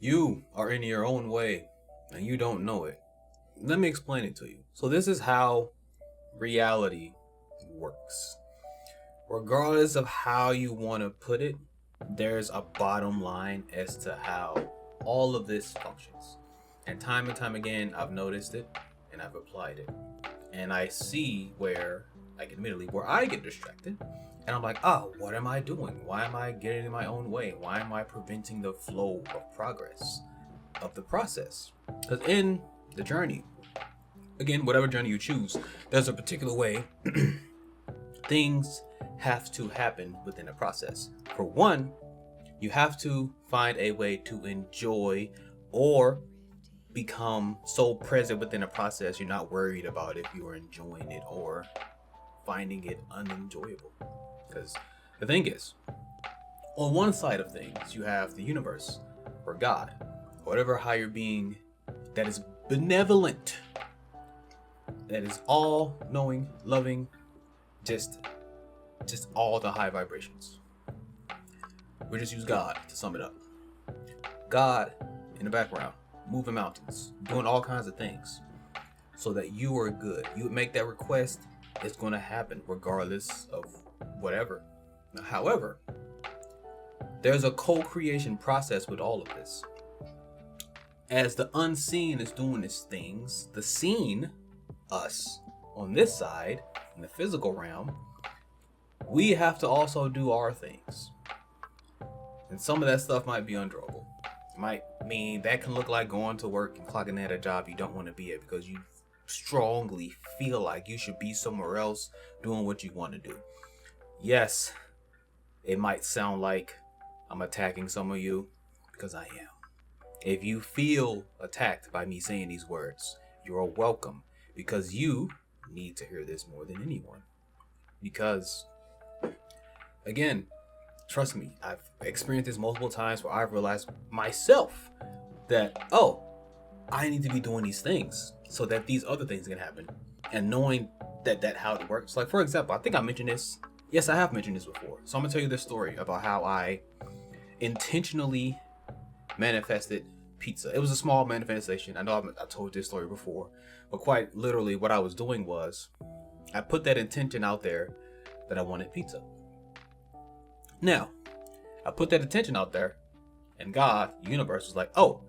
You are in your own way and you don't know it. Let me explain it to you. So, this is how reality works. Regardless of how you want to put it, there's a bottom line as to how all of this functions. And time again, I've noticed it and I've applied it. And I see where, like, admittedly, where I get distracted. And I'm like, oh, what am I doing? Why am I getting in my own way? Why am I preventing the flow of progress of the process? Because in the journey, again, whatever journey you choose, there's a particular way things have to happen within the process. For one, you have to find a way to enjoy or become so present within the process you're not worried about if you are enjoying it or finding it unenjoyable. Because the thing is, on one side of things, you have the universe or God, whatever higher being that is benevolent, that is all knowing, loving, just all the high vibrations. We just use God to sum it up. God in the background, moving mountains, doing all kinds of things so that you are good. You would make that request, it's going to happen regardless of whatever. Now, however, there's a co-creation process with all of this. As the unseen is doing its things, the seen, us, on this side, in the physical realm, we have to also do our things. And some of that stuff might be undroppable. It might mean that can look like going to work and clocking in at a job you don't want to be at because you strongly feel like you should be somewhere else doing what you want to do. Yes, it might sound like I'm attacking some of you because I am. If you feel attacked by me saying these words, you're welcome because you need to hear this more than anyone. Because, again, trust me, I've experienced this multiple times where I've realized myself that, oh, I need to be doing these things so that these other things can happen. And knowing that how it works. Like, for example, I think I mentioned this. Yes, I have mentioned this before. So I'm going to tell you this story about how I intentionally manifested pizza. It was a small manifestation. I know I told this story before. But quite literally, what I was doing was I put that intention out there that I wanted pizza. Now, I put that intention out there, and God, the universe, was like, oh,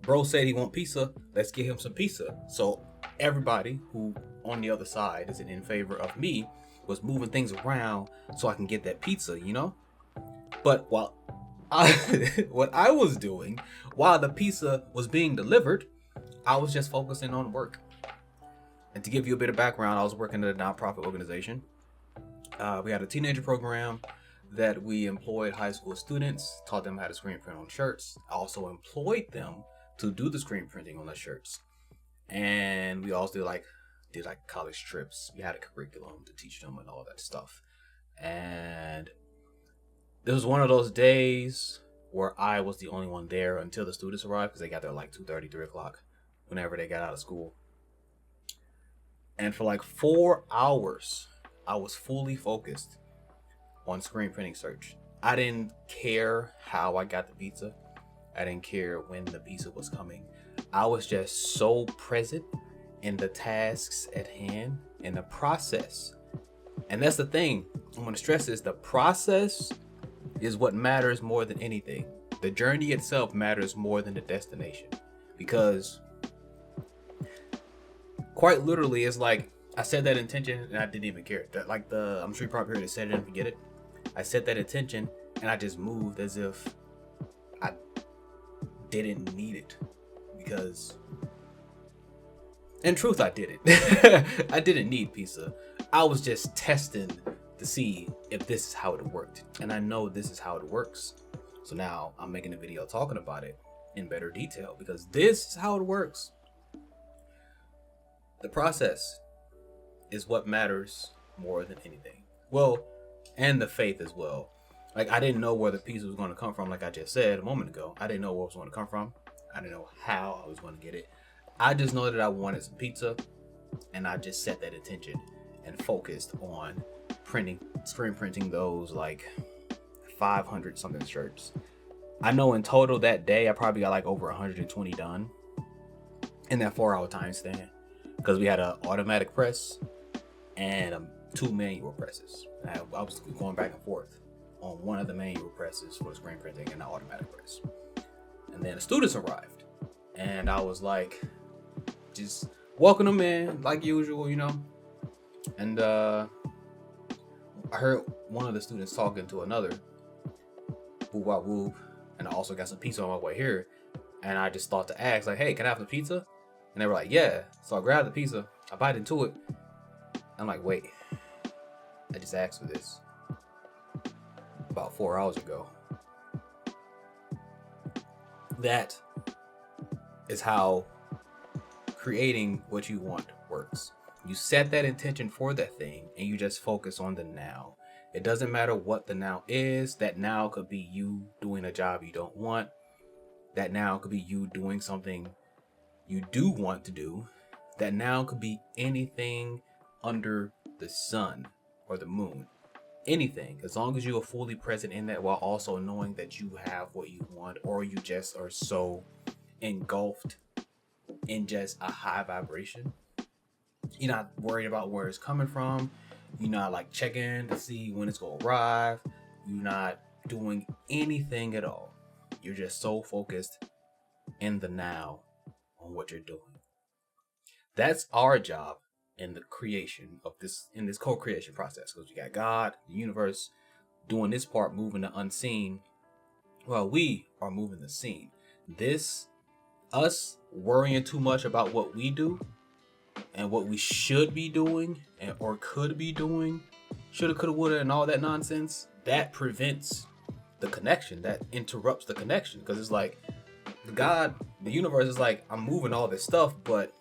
bro said he want pizza, let's get him some pizza. So everybody who on the other side is in favor of me was moving things around so I can get that pizza, you know? But what I was doing while the pizza was being delivered, I was just focusing on work. And to give you a bit of background, I was working at a nonprofit organization. We had a teenager program that we employed high school students, taught them how to screen print on shirts. I also employed them to do the screen printing on the shirts. And we also did college trips. We had a curriculum to teach them and all that stuff. And this was one of those days where I was the only one there until the students arrived, because they got there like 2:30, 3 o'clock, whenever they got out of school. And for like 4 hours, I was fully focused on screen printing search. I didn't care how I got the pizza. I didn't care when the pizza was coming. I was just so present in the tasks at hand, in the process. And that's the thing. I'm going to stress this. The process is what matters more than anything. The journey itself matters more than the destination. Because quite literally, it's like I set that intention and I didn't even care. I'm sure you probably heard it, set it and forget it. I set that intention and I just moved as if I didn't need it. Because in truth, I didn't. I didn't need pizza. I was just testing to see if this is how it worked. And I know this is how it works. So now I'm making a video talking about it in better detail, because this is how it works. The process is what matters more than anything. Well, and the faith as well. Like, I didn't know where the pizza was going to come from, like I just said a moment ago. I didn't know where it was going to come from. I didn't know how I was going to get it. I just know that I wanted some pizza, and I just set that intention and focused on screen printing those like 500 something shirts. I know in total that day I probably got like over 120 done in that 4-hour time span, because we had an automatic press and 2 manual presses. I was going back and forth on one of the manual presses for the screen printing and the automatic press. And then the students arrived, and I was like, just welcome them in like usual, you know. And I heard one of the students talking to another, woo wop woo, and I also got some pizza on my way here. And I just thought to ask, like, hey, can I have the pizza? And they were like, yeah. So I grabbed the pizza, I bite into it. I'm like, wait, I just asked for this about 4 hours ago. That is how creating what you want works. You set that intention for that thing and you just focus on the now. It doesn't matter what the now is. That now could be you doing a job you don't want. That now could be you doing something you do want to do. That now could be anything under the sun or the moon. Anything, as long as you are fully present in that, while also knowing that you have what you want, or you just are so engulfed in just a high vibration. You're not worried about where it's coming from. You're not like checking to see when it's gonna arrive. You're not doing anything at all. You're just so focused in the now on what you're doing. That's our job in the creation of this, in this co-creation process, because we got God, the universe, doing this part, moving the unseen, while we are moving the seen. This, us worrying too much about what we do and what we should be doing and or could be doing, shoulda, coulda, woulda, and all that nonsense, that prevents the connection, that interrupts the connection. Because it's like God, the universe is like, I'm moving all this stuff, but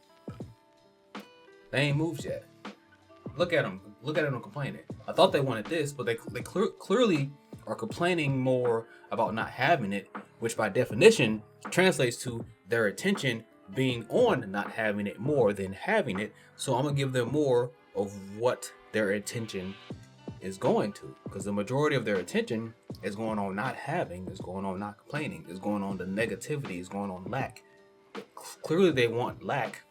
they ain't moved yet. Look at them complaining. I thought they wanted this, but they clearly are complaining more about not having it, which by definition translates to their attention being on not having it more than having it. So I'm gonna give them more of what their attention is going to, because the majority of their attention is going on not having, is going on not complaining, is going on the negativity, is going on lack. Clearly they want lack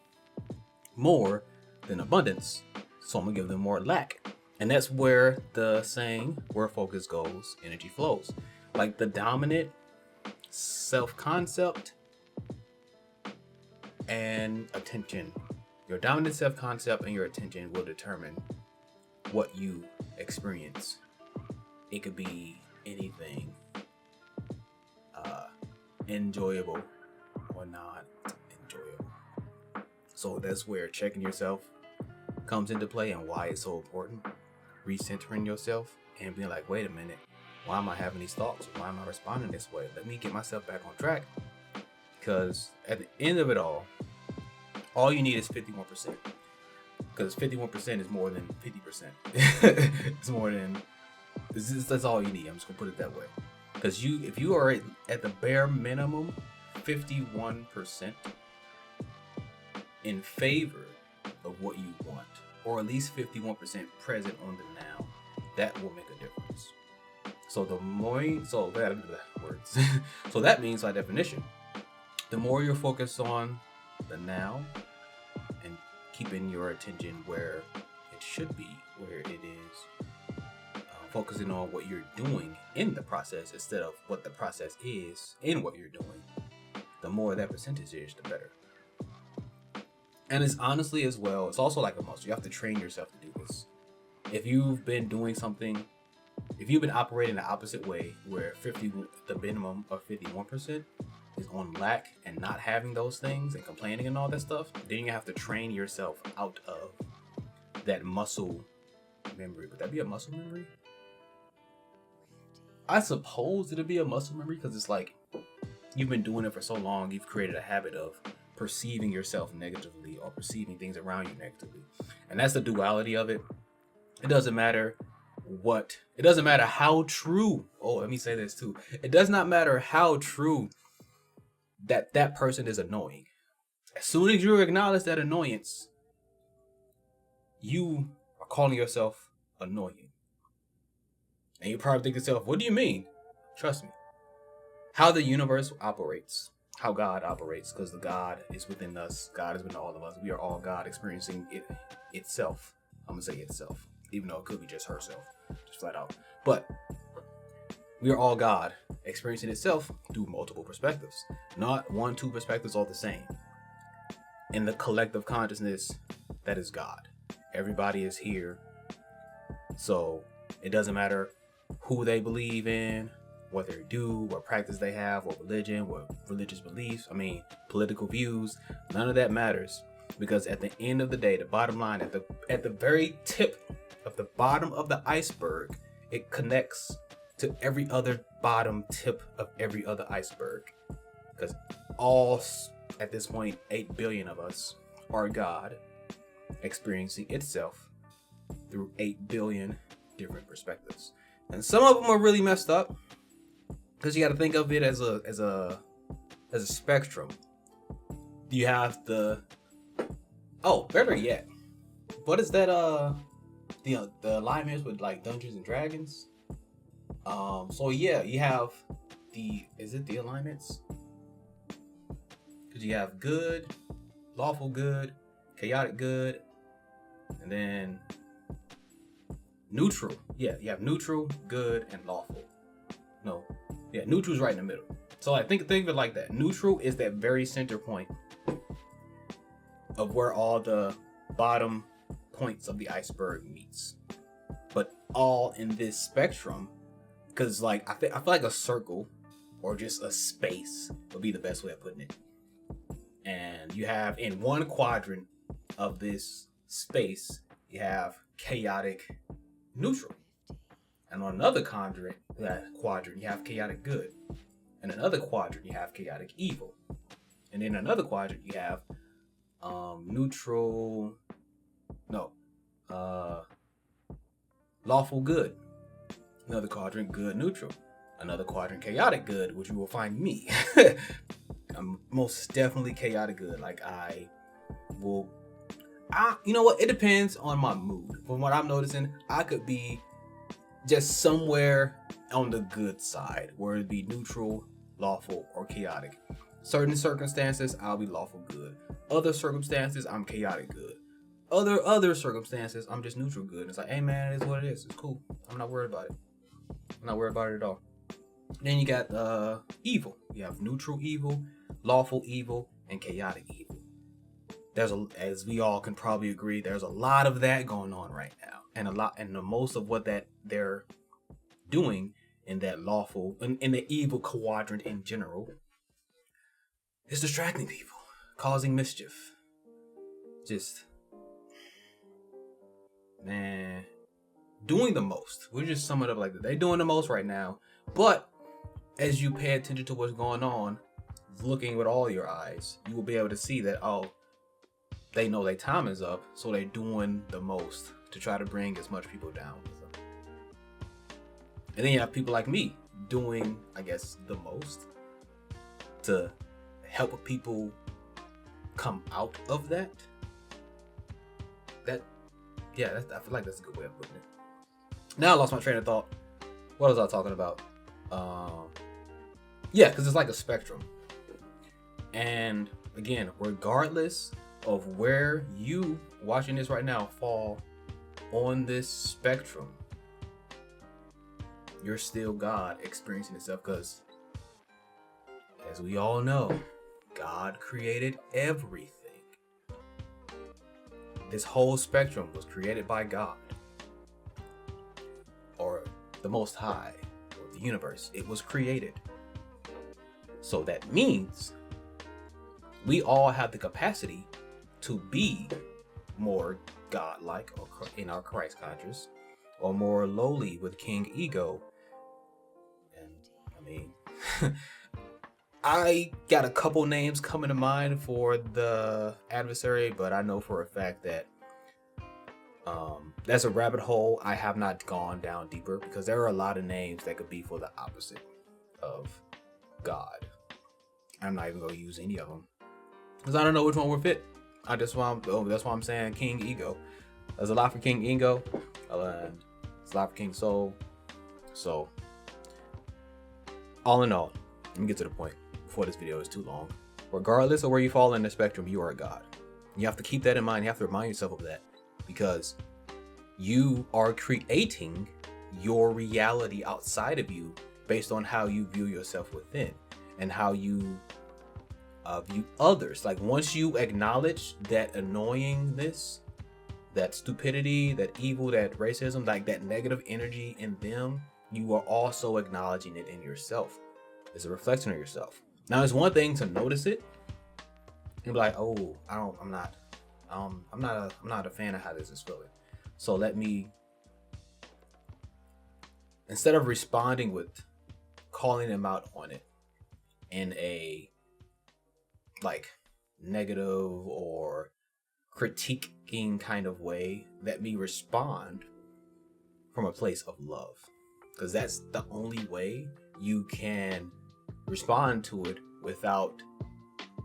more than abundance, so I'm gonna give them more lack. And that's where the saying, where focus goes, energy flows. Like the dominant self-concept and attention. Your dominant self-concept and your attention will determine what you experience. It could be anything, enjoyable or not enjoyable. So that's where checking yourself comes into play and why it's so important. Recentering yourself and being like, wait a minute, why am I having these thoughts? Why am I responding this way? Let me get myself back on track. Because at the end of it all you need is 51%. Because 51% is more than 50%. It's more than, that's all you need. I'm just gonna put it that way. Because if you are at the bare minimum 51% in favor of what you want, or at least 51% present on the now, that will make a difference. So the more, so that means by definition, the more you're focused on the now and keeping your attention where it should be, where it is, focusing on what you're doing in the process instead of what the process is in what you're doing, the more that percentage is, the better. And it's honestly as well, it's also like a muscle. You have to train yourself to do this. If you've been doing something, if you've been operating the opposite way, where the minimum of 51% is on lack and not having those things and complaining and all that stuff, then you have to train yourself out of that muscle memory. Would that be a muscle memory? I suppose it'd be a muscle memory, because it's like you've been doing it for so long, you've created a habit of perceiving yourself negatively or perceiving things around you negatively. And that's the duality of it. It doesn't matter how true, let me say this too. It does not matter how true that person is annoying. As soon as you acknowledge that annoyance, you are calling yourself annoying. And you probably think to yourself, what do you mean? Trust me. how the universe operates, how God operates, because the God is within us. God is within all of us. We are all God experiencing itself. I'm gonna say itself, even though it could be just herself, just flat out. But we are all God experiencing itself through multiple perspectives. Not 1, 2 perspectives all the same. In the collective consciousness, that is God. Everybody is here. So it doesn't matter who they believe in, what they do, what practice they have, what religion, what religious beliefs, political views. None of that matters, because at the end of the day, the bottom line, at the very tip of the bottom of the iceberg, it connects to every other bottom tip of every other iceberg. Because all, at this point, 8 billion of us are God experiencing itself through 8 billion different perspectives. And some of them are really messed up, because you got to think of it as a spectrum. You have better yet, what is that the alignments with like Dungeons and Dragons? So yeah, you have the alignments? Because you have good, lawful good, chaotic good, and then neutral. Yeah, you have neutral, good, and lawful. No, yeah, neutral's right in the middle. So I think of it like that. Neutral is that very center point of where all the bottom points of the iceberg meets. But all in this spectrum, because like I feel like a circle or just a space would be the best way of putting it. And you have in one quadrant of this space, you have chaotic neutral. And on another quadrant, you have chaotic good. And another quadrant, you have chaotic evil. And in another quadrant, you have lawful good. Another quadrant, good neutral. Another quadrant, chaotic good, which you will find me. I'm most definitely chaotic good. Like you know what? It depends on my mood. From what I'm noticing, I could be just somewhere on the good side, where it'd be neutral, lawful, or chaotic. Certain circumstances, I'll be lawful good. Other circumstances, I'm chaotic good. Other circumstances, I'm just neutral good. It's like, hey man, it is what it is. It's cool. I'm not worried about it. I'm not worried about it at all. Then you got evil. You have neutral evil, lawful evil, and chaotic evil. As we all can probably agree, there's a lot of that going on right now, and the most of what that they're doing in that lawful, in the evil quadrant in general, is distracting people, causing mischief. Just, man, doing the most. We're just summing it up like that. They're doing the most right now, but as you pay attention to what's going on, looking with all your eyes, you will be able to see that, they know their time is up, so they're doing the most to try to bring as much people down with them. And then you have people like me doing, I guess, the most to help people come out of that. I feel like that's a good way of putting it. Now I lost my train of thought. What was I talking about? Because it's like a spectrum. And again, regardless of where you watching this right now fall on this spectrum, you're still God experiencing itself, because as we all know, God created everything. This whole spectrum was created by God, or the Most High, or the universe. It was created. So that means we all have the capacity to be more godlike, or in our Christ conscious, or more lowly with King Ego. And I got a couple names coming to mind for the adversary, but I know for a fact that that's a rabbit hole I have not gone down deeper, because there are a lot of names that could be for the opposite of God. I'm not even going to use any of them, because I don't know which one would fit. That's why I'm saying King Ego. There's a lot for King Ego, and it's a lot for King Soul. So, all in all, let me get to the point before this video is too long. Regardless of where you fall in the spectrum, you are a God. You have to keep that in mind. You have to remind yourself of that, because you are creating your reality outside of you based on how you view yourself within and how you view others. Like, once you acknowledge that annoyingness, that stupidity, that evil, that racism, like that negative energy in them, you are also acknowledging it in yourself. It's a reflection of yourself. Now, it's one thing to notice it and be like, oh, I'm not a fan of how this is feeling. So let me, instead of responding with calling them out on it in a like negative or critiquing kind of way, let me respond from a place of love, because that's the only way you can respond to it without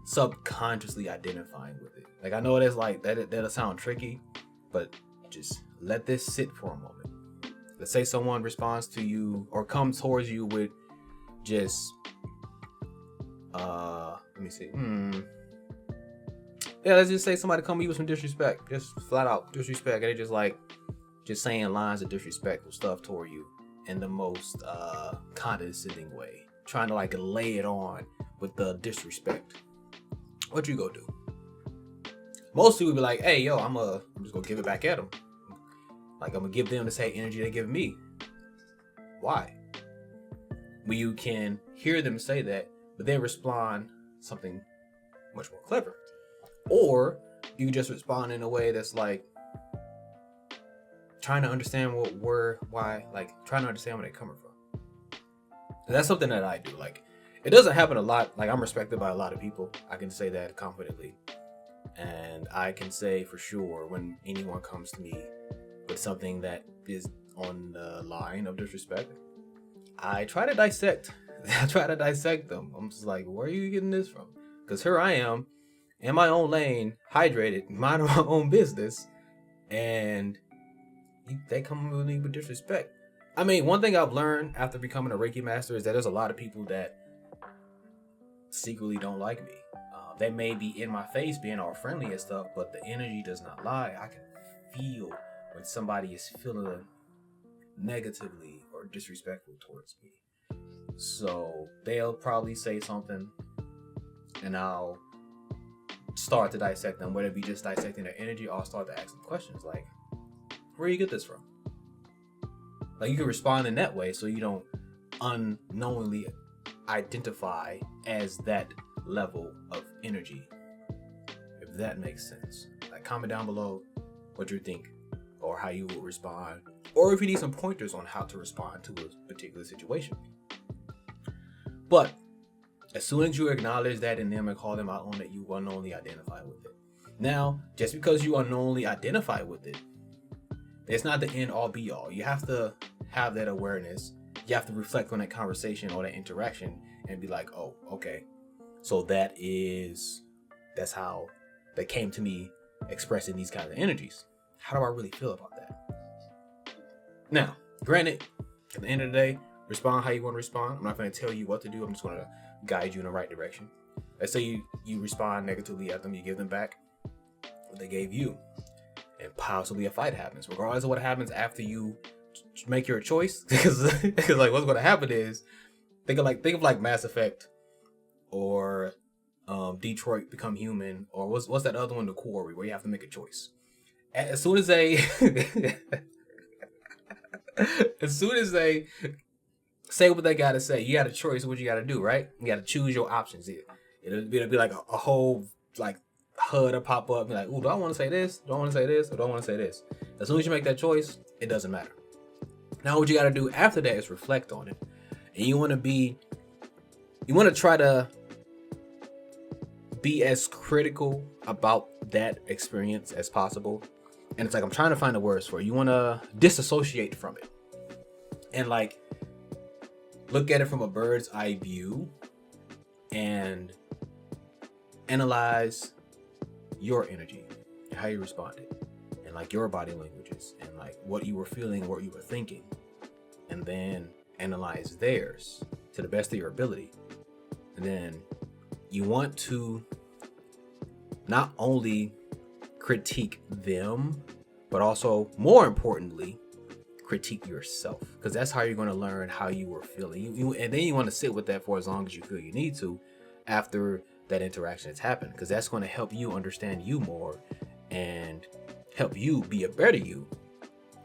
subconsciously identifying with it. Like, I know it is like that'll sound tricky, but just let this sit for a moment. Let's say someone responds to you or comes towards you with just let me see. Yeah, let's just say somebody come to you with some disrespect, just flat out disrespect, and they just saying lines of disrespectful stuff toward you in the most condescending way, trying to like lay it on with the disrespect. What you gonna do? Most people be like, hey, yo, I'm just gonna give it back at them. Like, I'm gonna give them the same energy they give me. Why? When you can hear them say that, but then respond something much more clever. Or you can just respond in a way that's like trying to understand trying to understand where they're coming from. And that's something that I do. Like, it doesn't happen a lot. Like, I'm respected by a lot of people. I can say that confidently. And I can say for sure when anyone comes to me with something that is on the line of disrespect, I try to dissect. Them. I'm just like, where are you getting this from? Because here I am in my own lane, hydrated, minding my own business, and they come with me with disrespect. I mean, one thing I've learned after becoming a Reiki master is that there's a lot of people that secretly don't like me. They may be in my face being all friendly and stuff, but the energy does not lie. I can feel when somebody is feeling negatively or disrespectful towards me. So they'll probably say something and I'll start to dissect them, whether it be just dissecting their energy, or I'll start to ask them questions like, where do you get this from? Like, you can respond in that way so you don't unknowingly identify as that level of energy, if that makes sense. Like, comment down below what you think or how you will respond, or if you need some pointers on how to respond to a particular situation. But as soon as you acknowledge that in them and call them out on it, you unknowingly identify with it. Now, just because you unknowingly identify with it, it's not the end all be all. You have to have that awareness. You have to reflect on that conversation or that interaction and be like, oh, okay. So that's how they came to me expressing these kinds of energies. How do I really feel about that? Now, granted, at the end of the day, respond how you want to respond. I'm not going to tell you what to do. I'm just going to guide you in the right direction. Let's say you respond negatively at them, you give them back what they gave you, and possibly a fight happens. Regardless of what happens after you make your choice, because like, what's going to happen is think of like Mass Effect or Detroit Become Human, or what's that other one, The Quarry, where you have to make a choice. As soon as they say what they gotta say, you got a choice of what you gotta do, right? You gotta choose your options here. It'll be like a whole like HUD to pop up, be like, ooh, do I want to say this? Do I want to say this? Or do I want to say this? As soon as you make that choice, it doesn't matter. Now what you gotta do after that is reflect on it. And you wanna try to be as critical about that experience as possible. And it's like, I'm trying to find the words for it. You wanna disassociate from it. And like, look at it from a bird's eye view and analyze your energy and how you responded, and like your body languages and like what you were feeling, what you were thinking, and then analyze theirs to the best of your ability And then you want to not only critique them, but also, more importantly, critique yourself, because that's how you're going to learn how you were feeling. And then you want to sit with that for as long as you feel you need to after that interaction has happened, because that's going to help you understand you more and help you be a better you.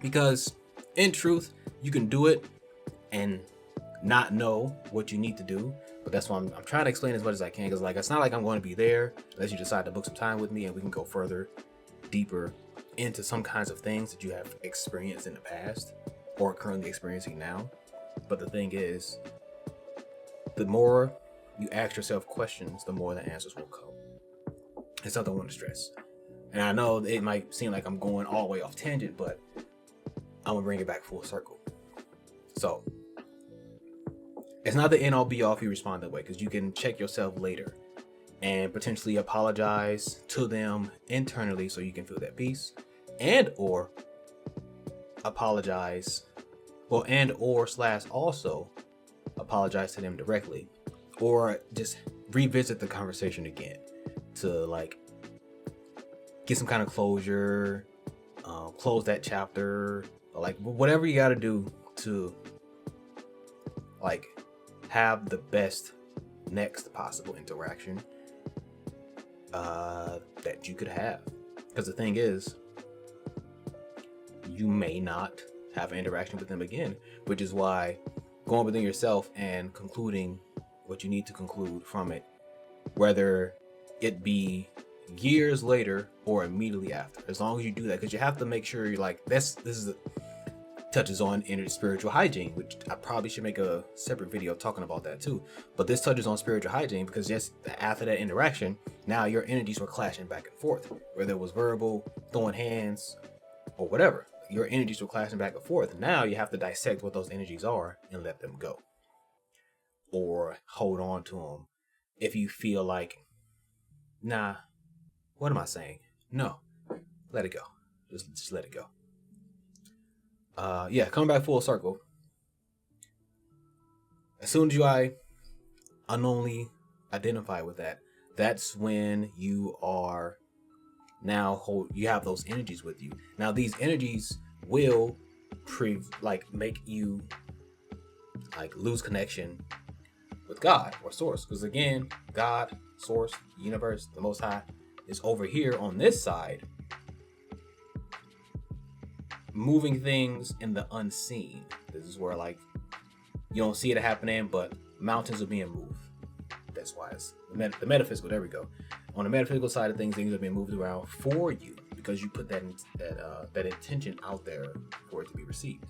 Because in truth, you can do it and not know what you need to do. But that's why I'm trying to explain as much as I can, because like, it's not like I'm going to be there unless you decide to book some time with me and we can go further, deeper into some kinds of things that you have experienced in the past or currently experiencing now. But the thing is, the more you ask yourself questions, the more the answers will come. It's something I want to stress. And I know it might seem like I'm going all the way off tangent, but I'm gonna bring it back full circle. So it's not the end all be all if you respond that way, because you can check yourself later and potentially apologize to them internally so you can feel that peace, and or apologize, well, and or / also apologize to them directly, or just revisit the conversation again to like get some kind of closure, close that chapter, or like whatever you got to do to like have the best next possible interaction that you could have. Because the thing is, you may not have an interaction with them again, which is why going within yourself and concluding what you need to conclude from it, whether it be years later or immediately after, as long as you do that, because you have to make sure you're like, this touches on inner spiritual hygiene, which I probably should make a separate video talking about that too. But this touches on spiritual hygiene because just after that interaction, now your energies were clashing back and forth, whether it was verbal, throwing hands, or whatever. Your energies were clashing back and forth. Now you have to dissect what those energies are and let them go, or hold on to them if you feel like, nah, what am I saying? No, let it go. Just let it go. Yeah, coming back full circle. As soon as you unknowingly identify with that, that's when you are now you have those energies with you. Now these energies will make you like lose connection with God or source, because again, God, source, universe, the Most High is over here on this side, moving things in the unseen. This is where like you don't see it happening, but mountains are being moved. That's why it's the metaphysical. There we go. On the metaphysical side of things are being moved around for you because you put that intention out there for it to be received.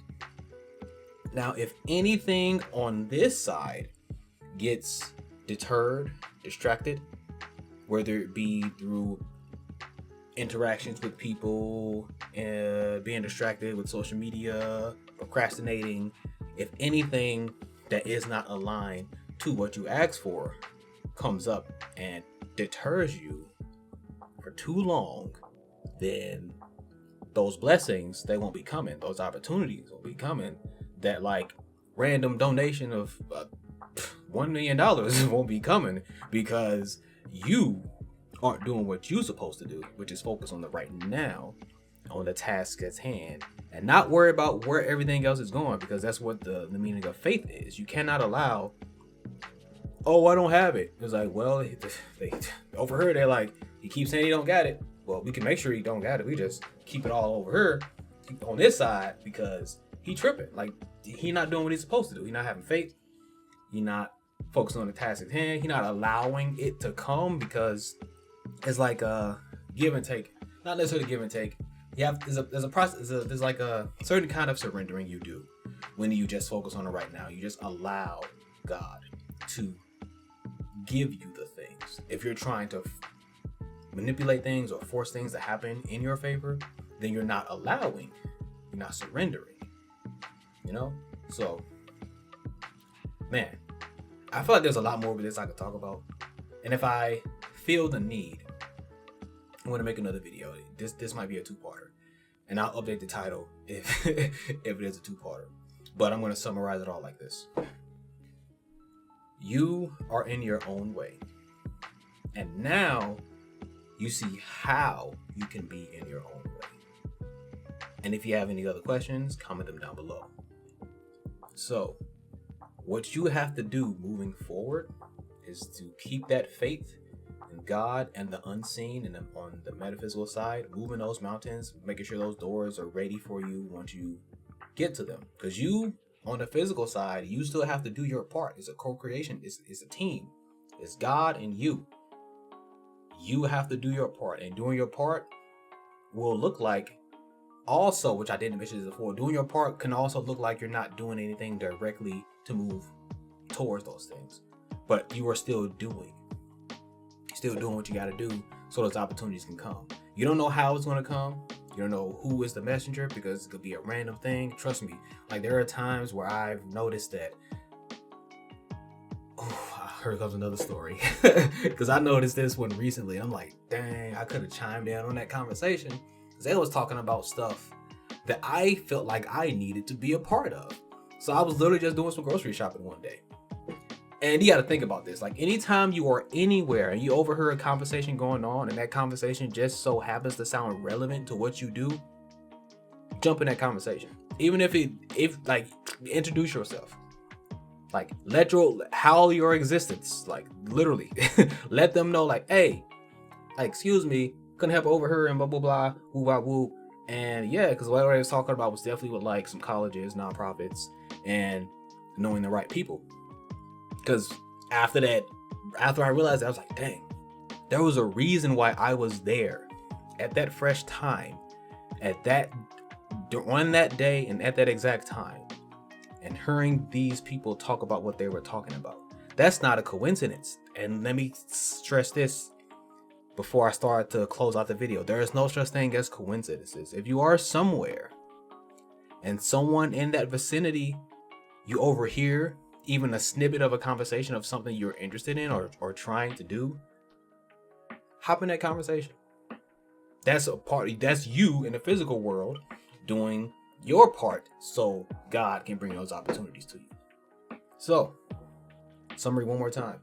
Now, if anything on this side gets deterred, distracted, whether it be through interactions with people, being distracted with social media, procrastinating, if anything that is not aligned to what you asked for comes up and deters you for too long, then those blessings, they won't be coming. Those opportunities will be coming. That like random donation of $1 million won't be coming because you aren't doing what you're supposed to do, which is focus on the right now, on the task at hand, and not worry about where everything else is going, because that's what the meaning of faith is. You cannot allow, oh, I don't have it. It's like, well, they over here, they're like, he keeps saying he don't got it. Well, we can make sure he don't got it. We just keep it all over here on this side because he tripping. Like, he not doing what he's supposed to do. He not having faith. He not focusing on the task at hand. He not allowing it to come, because it's like a give and take. Not necessarily give and take. You have there's a process. There's like a certain kind of surrendering you do when you just focus on it right now. You just allow God to give you the things. If you're trying to manipulate things or force things to happen in your favor, then you're not allowing. You're not surrendering. You know? So, man, I feel like there's a lot more of this I could talk about. And if I feel the need, I'm going to make another video. This might be a two-parter. And I'll update the title if it is a two-parter. But I'm going to summarize it all like this. you are in your own way. And now you see how you can be in your own way. And if you have any other questions, comment them down below. So, what you have to do moving forward is to keep that faith in God and the unseen, and on the metaphysical side, moving those mountains, making sure those doors are ready for you once you get to them. Because you, on the physical side, you still have to do your part. It's a co-creation. It's a team. It's God and you. You have to do your part, and doing your part will look like also, which I didn't mention before, doing your part can also look like you're not doing anything directly to move towards those things, but you are still doing what you got to do so those opportunities can come. You don't know how it's going to come. You don't know who is the messenger, because it could be a random thing. Trust me, like there are times where I've noticed that. Here comes another story, because I noticed this one recently. I'm like, dang, I could have chimed in on that conversation, because they was talking about stuff that I felt like I needed to be a part of. So I was literally just doing some grocery shopping one day. And you got to think about this. Like, anytime you are anywhere and you overhear a conversation going on, and that conversation just so happens to sound relevant to what you do, jump in that conversation. Even if introduce yourself. Like, howl your existence. Like, literally. Let them know, like, hey, like, excuse me, couldn't help overhear and blah, blah, blah, woo, wah, woo. And yeah, because what I was talking about was definitely with like some colleges, nonprofits, and knowing the right people. Because after I realized that, I was like, dang, there was a reason why I was there at that fresh time, on that day and at that exact time, and hearing these people talk about what they were talking about. That's not a coincidence. And let me stress this before I start to close out the video. There is no such thing as coincidences. If you are somewhere and someone in that vicinity, you overhear even a snippet of a conversation of something you're interested in or trying to do, hop in that conversation. That's you in the physical world doing your part so God can bring those opportunities to you. So, summary one more time.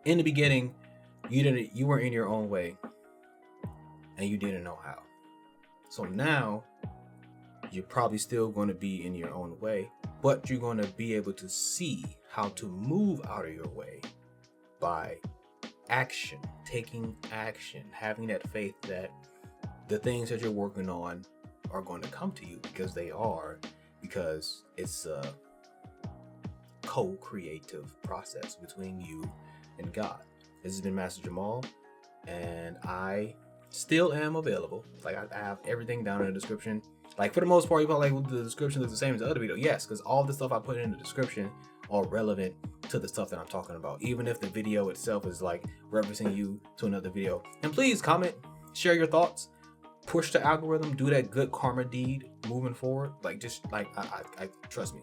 In the beginning, you were in your own way and you didn't know how. So now you're probably still going to be in your own way, but you're going to be able to see how to move out of your way by action, taking action, having that faith that the things that you're working on are going to come to you, because they are, because it's a co-creative process between you and God. This has been Master Jamal, and I still am available. Like, I have everything down in the description. Like, for the most part, you probably like the description looks the same as the other video. Yes, because all the stuff I put in the description are relevant to the stuff that I'm talking about, even if the video itself is like referencing you to another video. And please comment, share your thoughts, push the algorithm, do that good karma deed moving forward. Like, just like I trust me.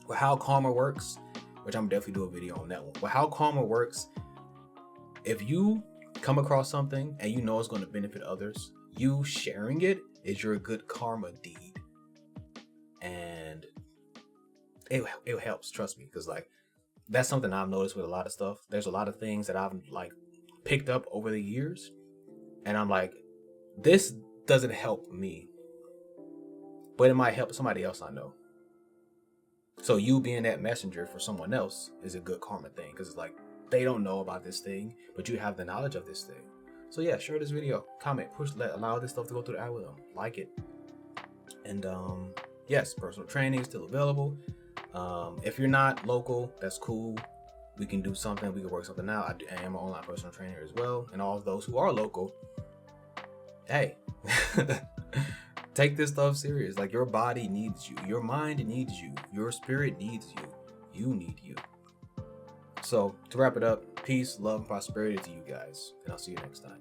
Well, how karma works, which I'm definitely do a video on that one. But how karma works, if you come across something and you know it's going to benefit others, you sharing it is your good karma deed. And it helps, trust me, because like that's something I've noticed with a lot of stuff. There's a lot of things that I've like picked up over the years, and I'm like, this doesn't help me, but it might help somebody else I know. So you being that messenger for someone else is a good karma thing, because it's like they don't know about this thing, but you have the knowledge of this thing. So yeah, share this video, comment, allow this stuff to go through the algorithm, like it. And yes, personal training is still available. If you're not local, that's cool. We can do something. We can work something out. I am an online personal trainer as well. And all of those who are local, hey, take this stuff serious. Like, your body needs you. Your mind needs you. Your spirit needs you. You need you. So to wrap it up, peace, love, and prosperity to you guys. And I'll see you next time.